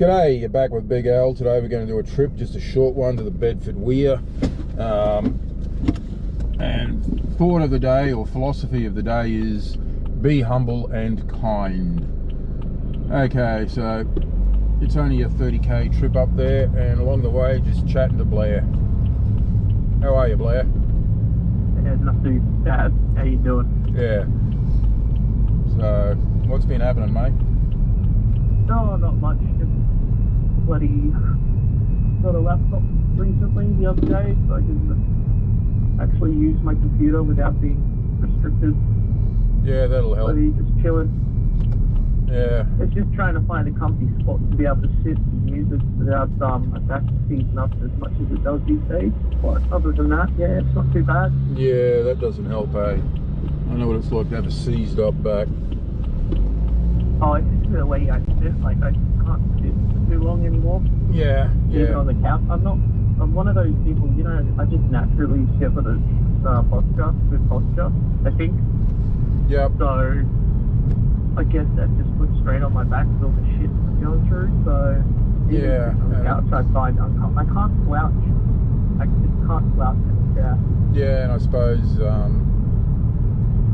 G'day, you're back with Big Al. Today we're going to do a trip, just a short one, to the Bedford weir. And thought of the day, or philosophy of the day, is be humble and kind. Okay, so it's only a 30k trip up there, and along the way just chatting to Blair. How are you, Blair? Yeah, not too bad. How you doing? Yeah. So, what's been happening, mate? No, not much. Just bloody got a laptop recently the other day, so I can actually use my computer without being restricted. Yeah, that'll help. Bloody just chilling. Yeah. It's just trying to find a comfy spot to be able to sit and use it without my back seizing up as much as it does these days. But other than that, yeah, it's not too bad. Yeah, that doesn't help, eh? I know what it's like to have a seized up back. Oh, it's just the way I sit. Like, I can't sit for too long anymore. Yeah, yeah. Even on the couch. I'm one of those people, you know, I just naturally sit with a good posture, I think. Yep. So, I guess that just puts straight on my back with all the shit I'm going through. So, yeah. On the couch, I find uncomfortable. I can't slouch. I just can't slouch in the chair. Yeah, and I suppose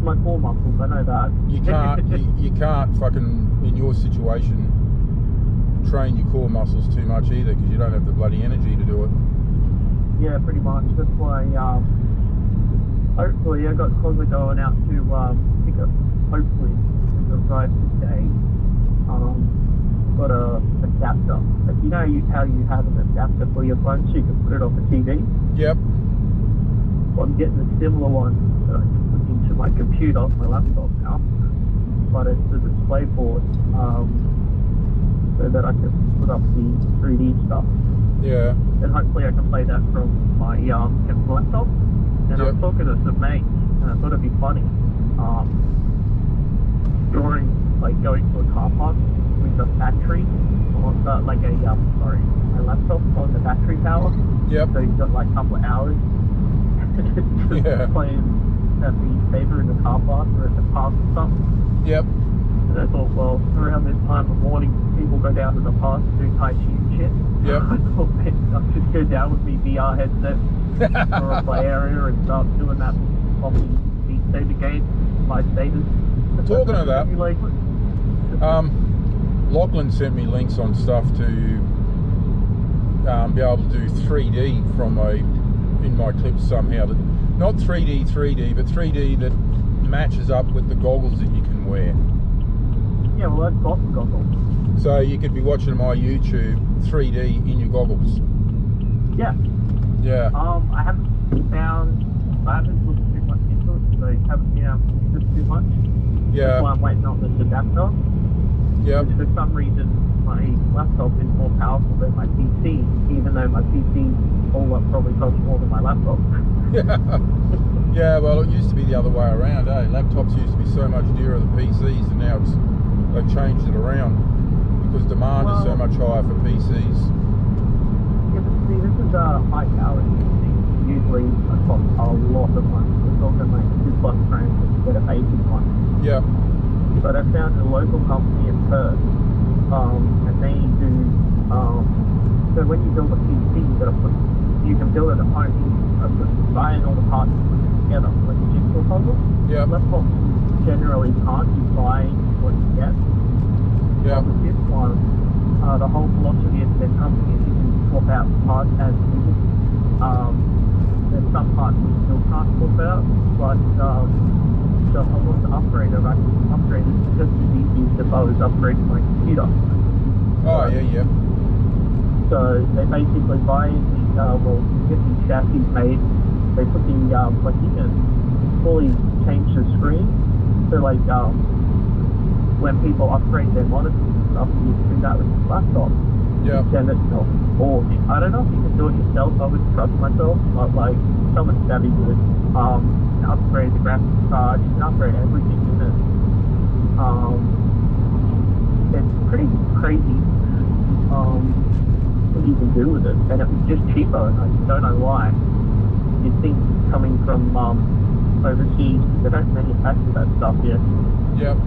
My core muscles, I know that. you can't fucking, in your situation, train your core muscles too much either, because you don't have the bloody energy to do it. Yeah, pretty much. That's why, hopefully I got Cosler going out to pick up, hopefully, pick up guys today. Got a adapter. Like, you know how you have an adapter for your phone so you can put it on the TV? Yep. Well, I'm getting a similar one that I can put into my computer, my laptop now. But it's the display board, so that I can put up the 3D stuff. Yeah. And hopefully I can play that from my laptop. And Yep. I'm talking to some mates, and I thought it'd be funny. During, like, going to a car park with a battery, on the, like my laptop on the battery power. Yep. So you've got like a couple of hours just Yeah. playing that Beat Saber in the car park or at the park or something. Yep. And I thought, well, around this time of morning, people go down to the park to do Tai Chi and shit. Yep. I thought, man, I'll just go down with my VR headset or a play area and start doing that coffee Beat Saber game, my status. Talking of that, Lachlan sent me links on stuff to be able to do 3D in my clips somehow. That not 3D, but 3D that matches up with the goggles that you can wear. Yeah, well, that's got the goggles. So you could be watching my YouTube 3D in your goggles. Yeah. Yeah. I haven't looked too much into it, so I haven't been able to use it too much. Yeah. That's why I'm waiting on this adapter. Yep. Which for some reason my laptop is more powerful than my PC, even though my PC all up probably costs more than my laptop. Yeah, well, it used to be the other way around, eh? Laptops used to be so much dearer than PCs, and now they've changed it around because demand is so much higher for PCs. Yeah, but see, this is a high power PC. Usually it costs a lot of money. We're talking like $2+ grand to get a basic one. Yeah. But I found a local company in Perth, and they do, so when you build a PC, you can build it at home, buying all the parts and put it together, like a jigsaw puzzle. Yeah. Laptops generally can't, you buy what you get. Yeah. With this one, the whole philosophy of their company is you can swap out parts as needed. There's some parts you still can't swap out, but so if I want to upgrade it, I can upgrade it just as easy as if I was upgrading my computer. Oh, yeah. So they basically buy these, get these chassis made. They put the, like you can fully change the screen. So like, when people upgrade their monitors and stuff, you can do that with your laptop. Yeah. Send it to, or I don't know if you can do it yourself. I would trust myself, but like someone savvy would. You can upgrade the graphics card. You can upgrade everything in it. It's pretty crazy. What you can do with it, and it was just cheaper. I don't know why. You'd think coming from overseas, they don't manufacture that stuff yet. Yep.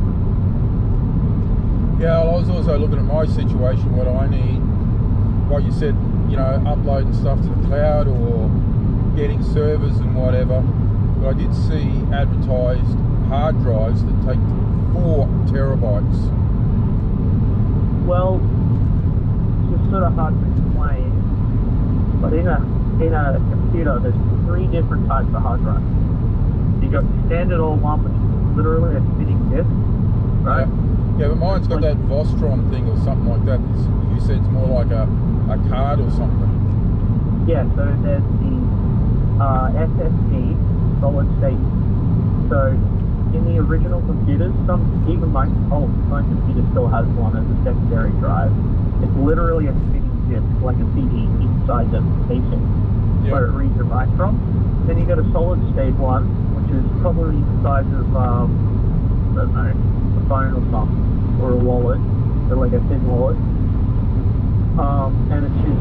Yeah, well, I was also looking at my situation, what I need. Like you said, you know, uploading stuff to the cloud or getting servers and whatever. But I did see advertised hard drives that take 4 terabytes. Well, it's just sort of hard to explain, but in a computer, there's 3 different types of hard drives. You got standard old one, which is literally a spinning disk, right? Yeah, but mine's got that Vostron thing or something like that. You said it's more like a card or something. Yeah, so there's the SSD, solid state. So in the original computers, even my computer still has one as a secondary drive. It's literally a spinning disk, like a CD inside the casing, where it reads and writes from. Then you got a solid state one, which is probably the size of, I don't know, a phone or something, or a wallet, or like a thin wallet. And it's just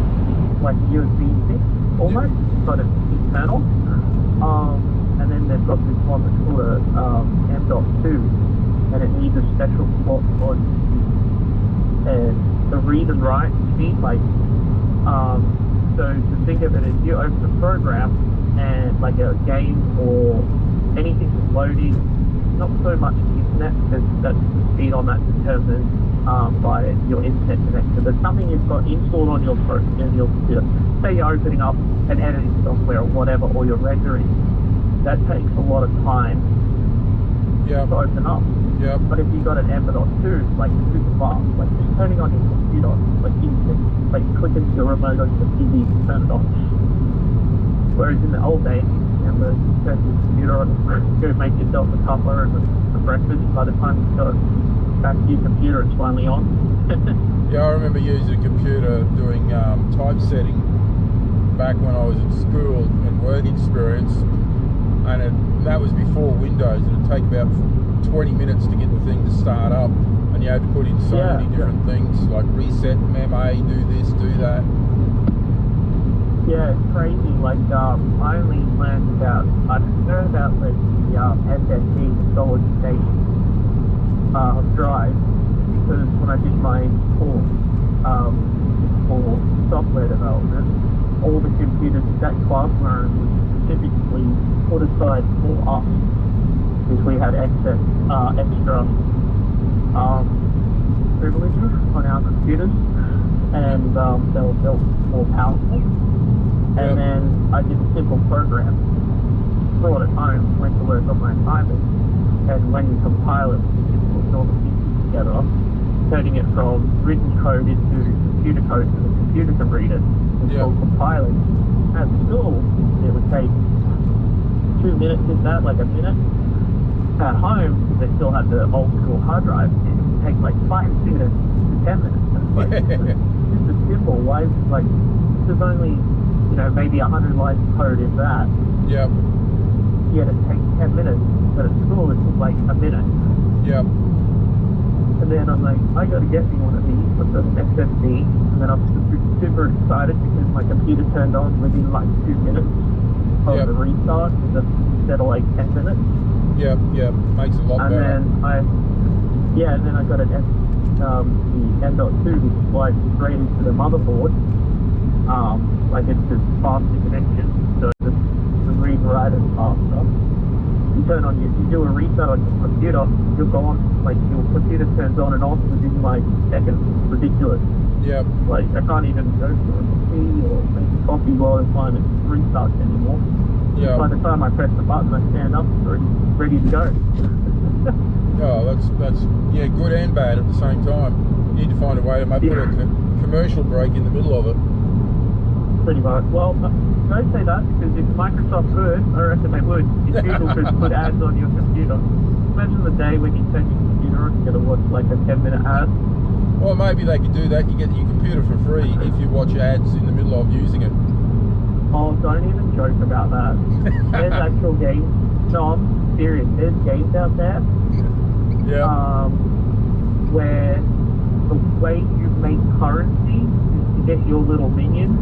like USB stick, almost, but it's internal. And then they've got this one that's called a M.2, and it needs a special slot for it. And the read and write speed, like, so to think of it as you open a program and like a game or anything that's loading, not so much the internet, because that's the speed on that determined by your internet connection. But something you've got installed on your computer. Say you're opening up an editing software or whatever, or you're rendering. That takes a lot of time to open up. But if you got an M.2, like super fast, like just turning on your computer, like instant, like clicking your remote on your TV to turn it on. Whereas in the old days, remember, you turn your computer on, go make yourself a cuppa and a breakfast. By the time you got back to your computer, it's finally on. Yeah, I remember using a computer doing typesetting back when I was at school and work experience, and that was before Windows. It would take about 20 minutes to get the thing to start up, and you had to put in so many different things like reset mema, do this, do that. Yeah, it's crazy. Like, I only learned about, I heard about the SSD, solid state drive, because when I did my course for software development, all the computers that class learned was specifically put aside for us, because we had extra privileges on our computers, and they were built more powerful. And then I did a simple program, brought it home, went to work on my assignment, and when you compile it, just putting all the pieces together, turning it from written code into computer code so the computer can read it. It's called compiling. At school, it would take 2 minutes, if that, like a minute. At home, they still had the old school hard drive. It would take like 5 minutes to 10 minutes. Like, it's a symbol. Why is it like, there's only, you know, maybe 100 lines of code in that. Yep. Yet it takes 10 minutes. But at school, it took like a minute. Yep. And then I'm like, I gotta get me one of these with an SSD. And then I'm super excited because my computer turned on within like 2 minutes of the restart instead of like 10 minutes. Yep. Makes it a lot better. And then I got the M.2, which slides straight into the motherboard. Like it's a faster connection, so the read and write is faster. You do a restart on your computer, you'll go on, like your computer turns on and off within like seconds. It's ridiculous. Yep. Like I can't even go for a tea or make a coffee while the time it restarts anymore. Yeah. By the time I press the button, I stand up, it's ready to go. Oh, that's good and bad at the same time. You need to find a way to maybe put a commercial break in the middle of it. Pretty much. Well, don't say that, because if Microsoft could, I reckon they would. If Google could put ads on your computer. Imagine the day when you turn your computer on, you're going to watch like a 10-minute ad. Well, maybe they could do that. You get your computer for free if you watch ads in the middle of using it. Oh, don't even joke about that. There's actual games. No, I'm serious. There's games out there. Where the way you make currency is to get your little minions.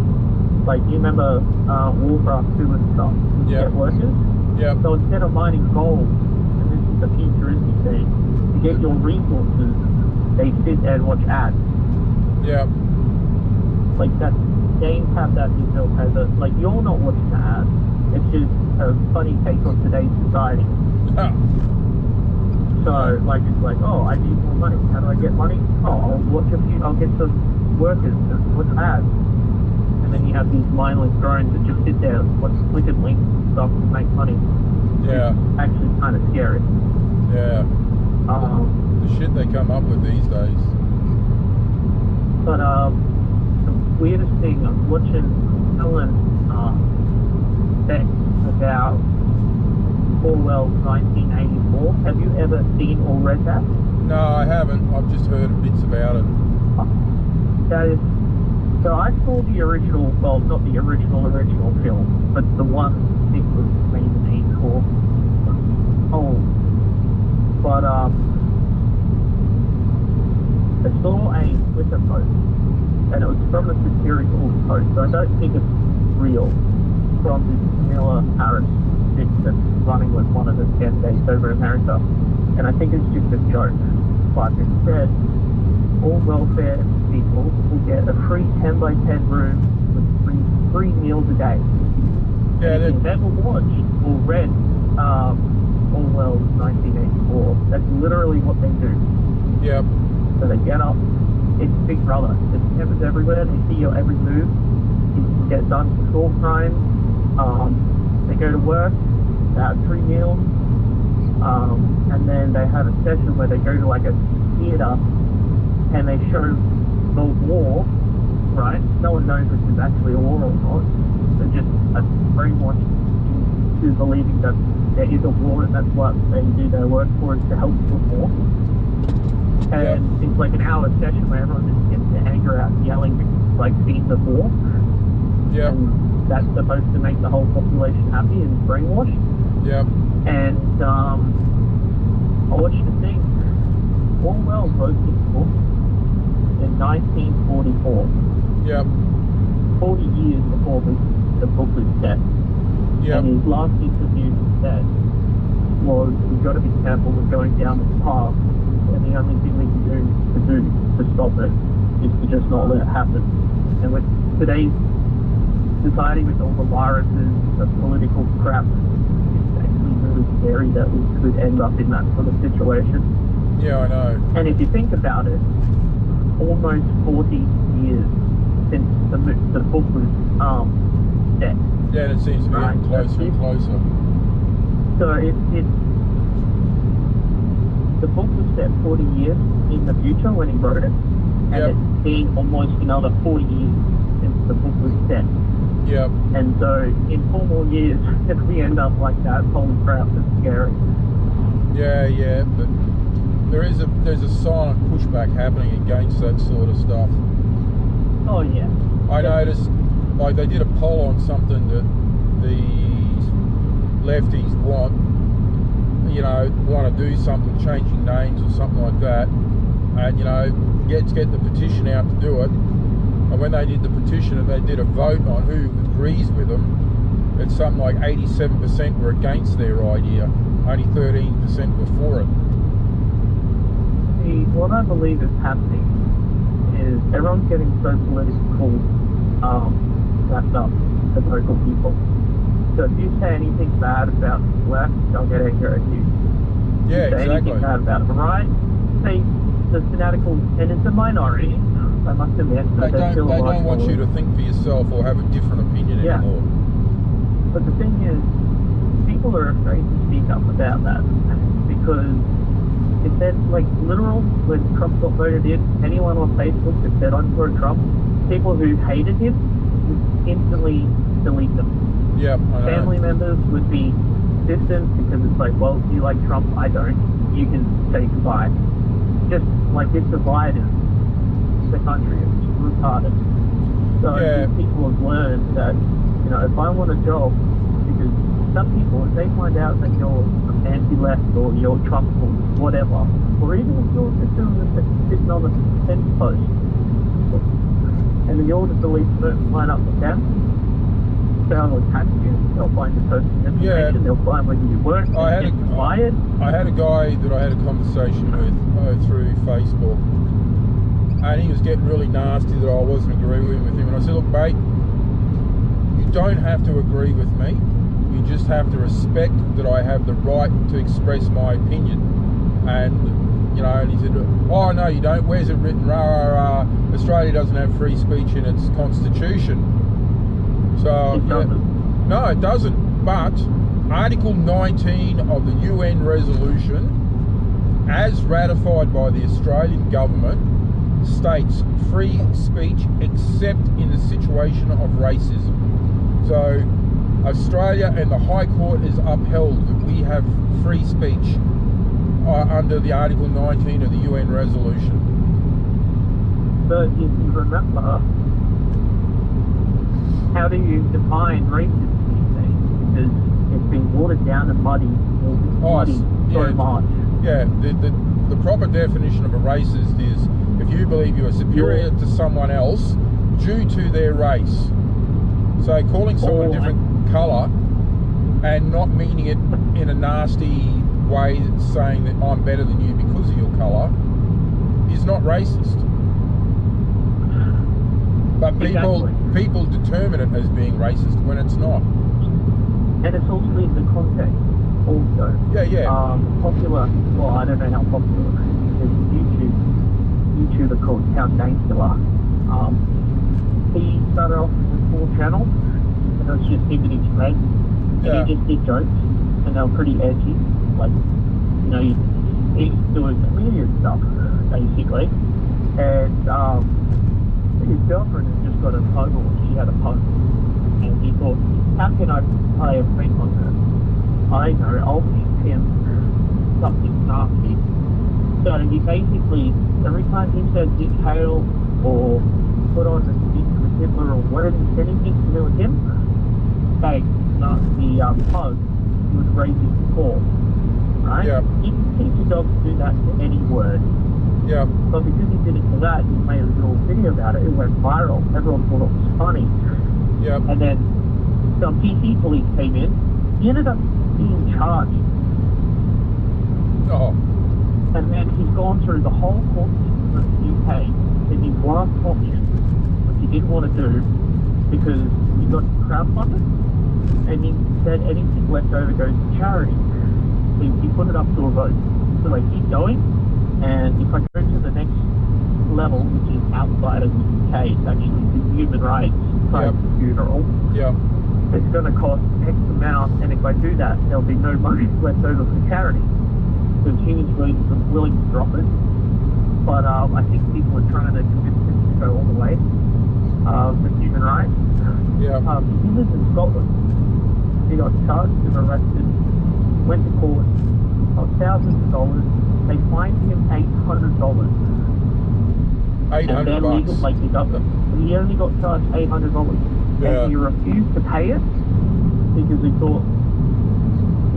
Like, you remember Warcraft 2 and stuff? Get workers? So instead of mining gold, and this is the futuristic thing, to get your resources, they sit and watch ads. Yeah. Like that, games have that inbuilt as a, like, you're not watching the ads. It's just a funny take on today's society. So, like, it's like, oh, I need more money. How do I get money? Oh, I'll get some workers to watch ads. And then you have these mindless drones that just sit there and click and link and stuff to make money. Yeah. It's actually kind of scary. Yeah. The shit they come up with these days. But the weirdest thing, I was watching Helen Beck about Orwell's 1984. Have you ever seen or read that? No, I haven't. I've just heard bits about it. That is, so I saw the original, well, not the original film, but the one I think was maybe 84. Oh, but I saw a Twitter post, and it was from a satirical post, so I don't think it's real, from this Camilla Harris chick that's running with one of the candidates over in America, and I think it's just a joke, but it said all welfare people will get a free 10 by 10 room with free meals a day. Yeah, if you've ever watched or read Orwell's 1984, that's literally what they do. Yep. So they get up, it's Big Brother. There's cameras everywhere, they see your every move. You can get done for short time. They go to work, they have free meals, and then they have a session where they go to like a theatre and they show the war, right? No one knows if it's actually a war or not. They're just brainwashed into believing that there is a war and that's what they do their work for, is to help the war. And it's like an hour session where everyone just gets their anger out yelling like scenes of war. Yep. And that's supposed to make the whole population happy and brainwashed. Yep. And I watched the thing. Orwell wrote this book in 1944. Yep. 40 years before the book was set. Yep. And his last interview said was, we've got to be careful with going down this path, and the only thing we can do to stop it is to just not let it happen. And with today's society, with all the viruses, the political crap, it's actually really scary that we could end up in that sort of situation. Yeah, I know. And if you think about it, almost 40 years since the book was set. Yeah, and it seems to be getting closer and closer. So the book was set 40 years in the future when he wrote it, and it's been almost another 40 years since the book was set. Yep. And so in 4 more years, if we end up like that, holy crap, it's scary. Yeah, but there's a silent pushback happening against that sort of stuff. Oh yeah. I noticed, like, they did a poll on something that the lefties want to do something, changing names or something like that, and get the petition out to do it. And when they did the petition and they did a vote on who agrees with them, it's something like 87% were against their idea, only 13% were for it. See, what I believe is happening is everyone's getting so political wrapped up, the local people. So if you say anything bad about the left, they'll get angry at you. Yeah, say exactly. Anything bad about the right, say the fanatical, and it's a minority, I must admit. They don't want you to think for yourself or have a different opinion anymore. But the thing is, people are afraid to speak up about that because if they're like literal, when Trump got voted in, anyone on Facebook that said I'm for Trump, people who hated him would instantly delete them. Yep, I know. Family members would be distant because it's like, well, you like Trump, I don't. You can say goodbye. Just like it divided the country. It's retarded. So people have learned that, if I want a job, because some people, if they find out that you're anti-left or you're Trump or whatever, or even if you're just sitting on a fence post, and then you're just the least person line up with them, They'll attach you. They'll find your personal information. Yeah. They'll find whether you work. I had get fired. I had a guy that I had a conversation with through Facebook, and he was getting really nasty that I wasn't agreeing with him. And I said, look, mate, you don't have to agree with me. You just have to respect that I have the right to express my opinion. And you know, and he said, oh no, you don't. Where's it written? Rah, rah, rah. Australia doesn't have free speech in its constitution. So It doesn't. no, it doesn't. But Article 19 of the UN resolution, as ratified by the Australian government, states free speech except in the situation of racism. So Australia and the High Court has upheld that we have free speech under the Article 19 of the UN resolution. But if you remember, how do you define racism these days? Because it's been watered down and muddied so much. Yeah, the proper definition of a racist is if you believe you are superior to someone else due to their race. So calling someone a different colour and not meaning it in a nasty way, saying that I'm better than you because of your colour, is not racist. But people determine it as being racist when it's not. And it's also in the context also. Yeah. Popular, well, I don't know how popular it is. There's a YouTuber called Count Dankula. He started off with a small channel, and it was just him and his mates. And he just did jokes, and they were pretty edgy. Like, you know, he's doing comedian stuff, basically. And his girlfriend had just got a pug, or she had a pug. And he thought, how can I play a prank on her? I know, I'll teach him something nasty. So he basically, every time he said Dick Hale or put on a stick with Hitler or whatever, anything to do with him, the pug would raise his paw, right? Yeah. You can teach a dog to do that to any word. Yeah. But because he did it to that, he made a little video about it. It went viral. Everyone thought it was funny. Yeah. And then some PC police came in. He ended up being charged. Oh. And then he's gone through the whole court system of the UK in his last option, which he didn't want to do because he got crowdfunded. And he said anything left over goes to charity. He put it up to a vote. So they keep going. And if I go to the next level, which is outside of the UK, it's actually the human rights tribunal. Yeah. It's going to cost X amount, and if I do that, there'll be no money left over for charity. Because humans are willing to drop it. But I think people are trying to convince him to go all the way with human rights. Yeah. He lives in Scotland. He got charged and arrested, went to court, got thousands of dollars. They fined him $800. $800. And their legal like he only got charged $800. Yeah. And he refused to pay it because he thought,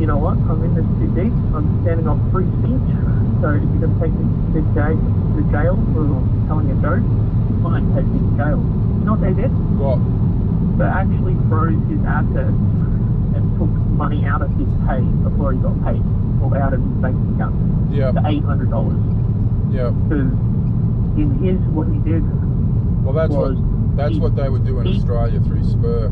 you know what, I'm in this too deep. I'm standing on free speech. So if you're going to take me to jail for telling a joke, fine, take me to jail. You know what they did? What? They actually froze his assets and took money out of his pay before he got paid, or out of his bank account. Yeah. The $800. Yeah. Because in his, what he did. Well, that's what they would do in Australia through Spur.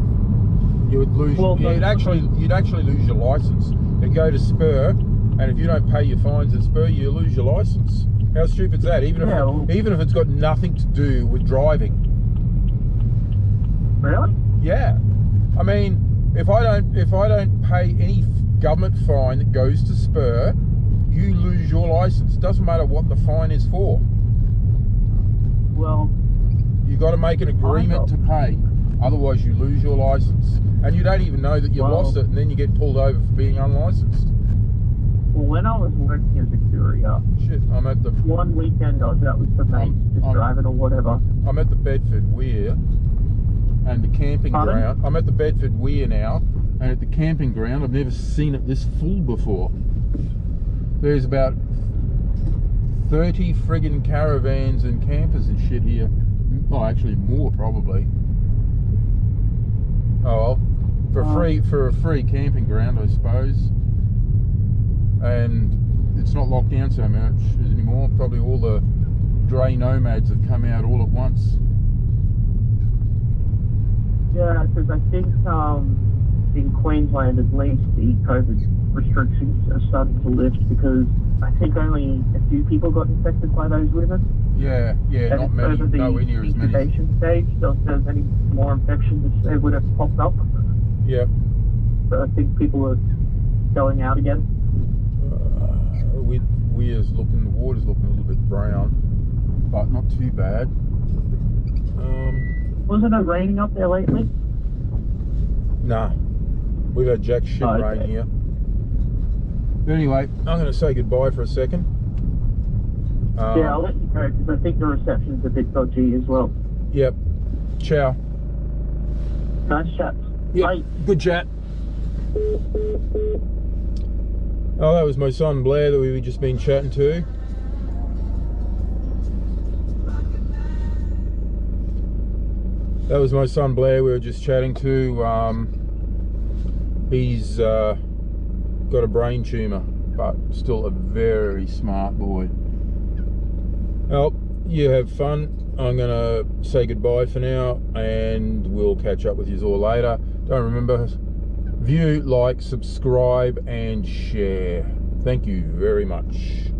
You would lose. You'd actually lose your license. You'd go to Spur, and if you don't pay your fines at Spur, you lose your license. How stupid is that? Even if it's got nothing to do with driving. Really? Yeah. I mean, if I don't pay any government fine that goes to Spur, you lose your license. Doesn't matter what the fine is for. Well, you got to make an agreement to pay, otherwise you lose your license, and you don't even know that you lost it, and then you get pulled over for being unlicensed. Well, when I was working as a courier, I'm at the one weekend I was out with the mates, just driving or whatever. I'm at the Bedford weir and the camping ground. I'm at the Bedford weir now, and at the camping ground, I've never seen it this full before. There's about 30 friggin' caravans and campers and shit here. Oh, actually more probably. Oh well, for a free camping ground, I suppose. And it's not locked down so much anymore. Probably all the dray nomads have come out all at once. Yeah, because I think in Queensland at least the COVID restrictions are starting to lift, because I think only a few people got infected by those women. Yeah, And not many, over the nowhere near as many. incubation stage, so if there's any more infections, they would have popped up. Yeah. But I think people are going out again. The water's looking a little bit brown, but not too bad. Wasn't it raining up there lately? Nah, we've had jack shit rain here. But anyway, I'm going to say goodbye for a second. Yeah, I'll let you go, because I think the reception's a bit dodgy as well. Yep. Ciao. Nice chat. Yep. Bye. Good chat. Oh, that was my son Blair that we've just been chatting to. That was my son Blair we were just chatting to. He's got a brain tumour, but still a very smart boy. Well, you have fun. I'm going to say goodbye for now, and we'll catch up with you all later. Don't remember, view, like, subscribe, and share. Thank you very much.